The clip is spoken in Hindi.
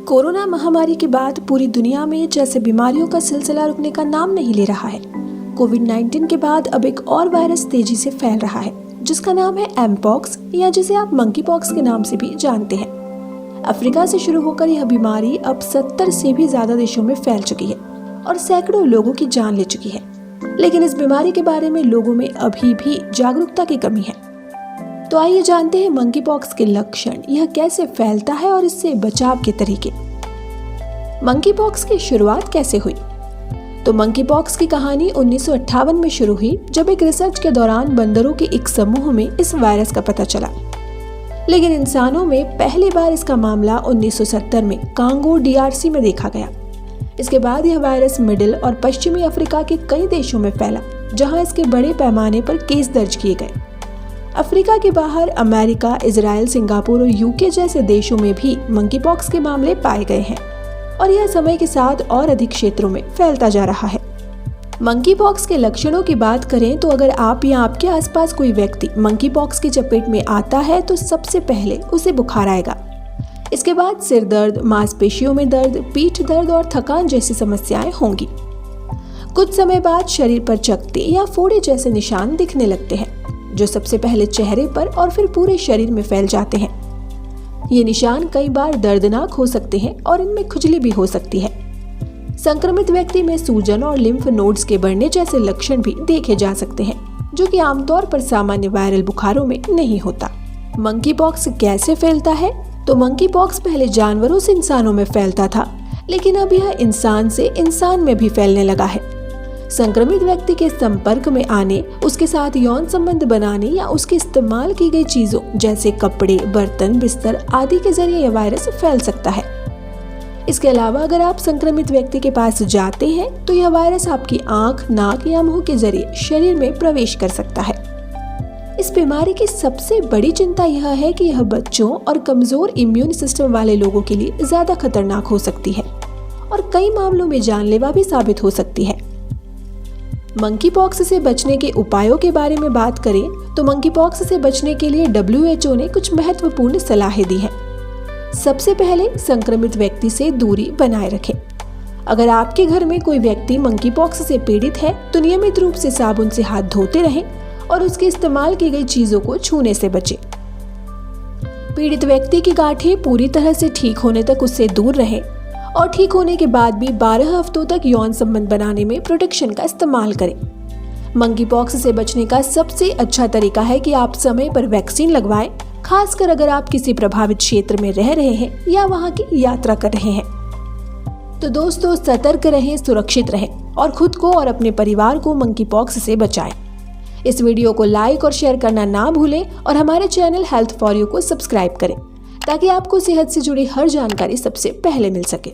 कोरोना महामारी के बाद पूरी दुनिया में जैसे बीमारियों का सिलसिला रुकने का नाम नहीं ले रहा है। कोविड-19 के बाद अब एक और वायरस तेजी से फैल रहा है जिसका नाम है एमपॉक्स या जिसे आप मंकी पॉक्स के नाम से भी जानते हैं। अफ्रीका से शुरू होकर यह बीमारी अब 70 से भी ज्यादा देशों में फैल चुकी है और सैकड़ों लोगों की जान ले चुकी है। लेकिन इस बीमारी के बारे में लोगों में अभी भी जागरूकता की कमी है। तो आइए जानते हैं मंकी पॉक्स के लक्षण, यह कैसे फैलता है और इससे बचाव के तरीके। मंकी पॉक्स की शुरुआत कैसे हुई? तो मंकी पॉक्स की कहानी 1958 में शुरू हुई जब एक रिसर्च के दौरान बंदरों के एक समूह में इस वायरस का पता चला। लेकिन इंसानों में पहली बार इसका मामला 1970 में कांगो DRC में देखा गया। इसके बाद यह वायरस मिडिल और पश्चिमी अफ्रीका के कई देशों में फैला, जहां इसके बड़े पैमाने पर केस दर्ज किए गए। अफ्रीका के बाहर अमेरिका, इजराइल, सिंगापुर और यूके जैसे देशों में भी मंकी पॉक्स के मामले पाए गए हैं और यह समय के साथ और अधिक क्षेत्रों में फैलता जा रहा है। मंकी पॉक्स के लक्षणों की बात करें तो अगर आप या आपके आसपास कोई व्यक्ति मंकी पॉक्स की चपेट में आता है तो सबसे पहले उसे बुखार आएगा। इसके बाद सिर दर्द, मांसपेशियों में दर्द, पीठ दर्द और थकान जैसी समस्याएं होंगी। कुछ समय बाद शरीर पर चकत्ते या फोड़े जैसे निशान दिखने लगते हैं जो सबसे पहले चेहरे पर और फिर पूरे शरीर में फैल जाते हैं। ये निशान कई बार दर्दनाक हो सकते हैं और इनमें खुजली भी हो सकती है। संक्रमित व्यक्ति में सूजन और लिम्फ नोड्स के बढ़ने जैसे लक्षण भी देखे जा सकते हैं, जो कि आमतौर पर सामान्य वायरल बुखारों में नहीं होता। मंकी पॉक्स कैसे फैलता है? तो मंकी पॉक्स पहले जानवरों से इंसानों में फैलता था, लेकिन अब यह इंसान से इंसान में भी फैलने लगा है। संक्रमित व्यक्ति के संपर्क में आने, उसके साथ यौन संबंध बनाने या उसके इस्तेमाल की गई चीजों जैसे कपड़े, बर्तन, बिस्तर आदि के जरिए यह वायरस फैल सकता है। इसके अलावा अगर आप संक्रमित व्यक्ति के पास जाते हैं तो यह वायरस आपकी आंख, नाक या मुंह के जरिए शरीर में प्रवेश कर सकता है। इस बीमारी की सबसे बड़ी चिंता यह है कि यह बच्चों और कमजोर इम्यून सिस्टम वाले लोगों के लिए ज्यादा खतरनाक हो सकती है और कई मामलों में जानलेवा भी साबित हो सकती है। मंकी पॉक्स से बचने के उपायों के बारे में बात करें तो मंकी पॉक्स से बचने के लिए WHO ने कुछ महत्वपूर्ण सलाहें दी हैं। सबसे पहले संक्रमित व्यक्ति से दूरी बनाए रखें। अगर आपके घर में कोई व्यक्ति मंकी पॉक्स से पीड़ित है तो नियमित रूप से साबुन से हाथ धोते रहें और उसके इस्तेमाल की गई चीजों को छूने से बचें। पीड़ित व्यक्ति की गांठें पूरी तरह से ठीक होने तक उससे दूर रहें और ठीक होने के बाद भी 12 हफ्तों तक यौन संबंध बनाने में प्रोटेक्शन का इस्तेमाल करें। मंकी पॉक्स से बचने का सबसे अच्छा तरीका है कि आप समय पर वैक्सीन लगवाएं, खासकर अगर आप किसी प्रभावित क्षेत्र में रह रहे हैं या वहां की यात्रा कर रहे हैं। तो दोस्तों, सतर्क रहें, सुरक्षित रहें और खुद को और अपने परिवार को मंकी पॉक्स से बचाएं। इस वीडियो को लाइक और शेयर करना ना भूलें और हमारे चैनल हेल्थ फॉर यू को सब्सक्राइब करें ताकि आपको सेहत से जुड़ी हर जानकारी सबसे पहले मिल सके।